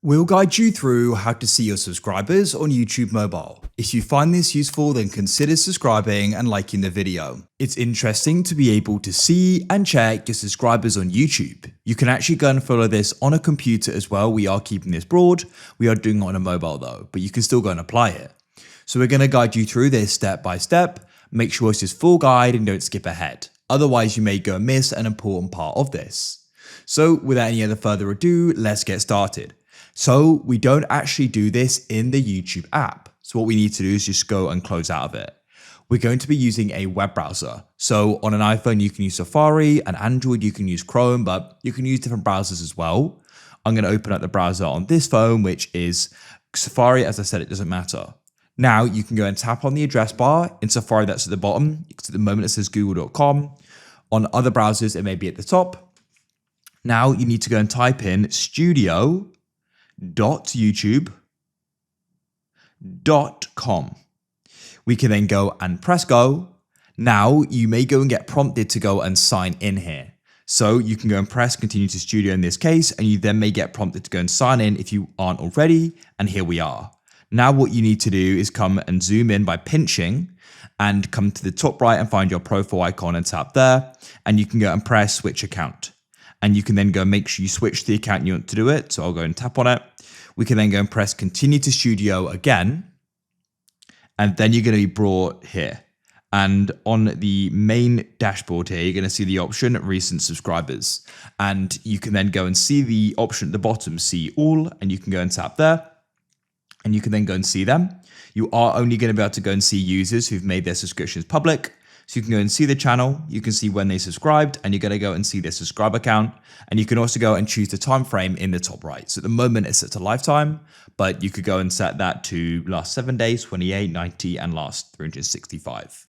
We'll guide you through how to see your subscribers on YouTube Mobile. If you find this useful, then consider subscribing and liking the video. It's interesting to be able to see and check your subscribers on YouTube. You can actually go and follow this on a computer as well. We are keeping this broad. We are doing it on a mobile though, but you can still go and apply it. So we're going to guide you through this step by step. Make sure it's this full guide and don't skip ahead. Otherwise, you may go and miss an important part of this. So without any other further ado, let's get started. So we don't actually do this in the YouTube app. So what we need to do is just go and close out of it. We're going to be using a web browser. So on an iPhone, you can use Safari, and Android, you can use Chrome, but you can use different browsers as well. I'm going to open up the browser on this phone, which is Safari. As I said, it doesn't matter. Now you can go and tap on the address bar in Safari. That's at the bottom, because at the moment it says google.com. On other browsers, it may be at the top. Now you need to go and type in studio.youtube.com. We can then go and press go. Now you may go and get prompted to go and sign in here. So you can go and press continue to studio in this case, and you then may get prompted to go and sign in if you aren't already. And here we are. Now what you need to do is come and zoom in by pinching and come to the top right and find your profile icon and tap there. And you can go and press switch account. And you can then go and make sure you switch the account you want to do it. So I'll go and tap on it. We can then go and press continue to studio again. And then you're going to be brought here. And on the main dashboard here, you're going to see the option recent subscribers. And you can then go and see the option at the bottom, see all, and you can go and tap there. And you can then go and see them. You are only going to be able to go and see users who've made their subscriptions public. So you can go and see the channel, you can see when they subscribed, and you're going to go and see their subscriber count. And you can also go and choose the time frame in the top right. So at the moment it's set to lifetime, but you could go and set that to last 7 days, 28, 90, and last 365.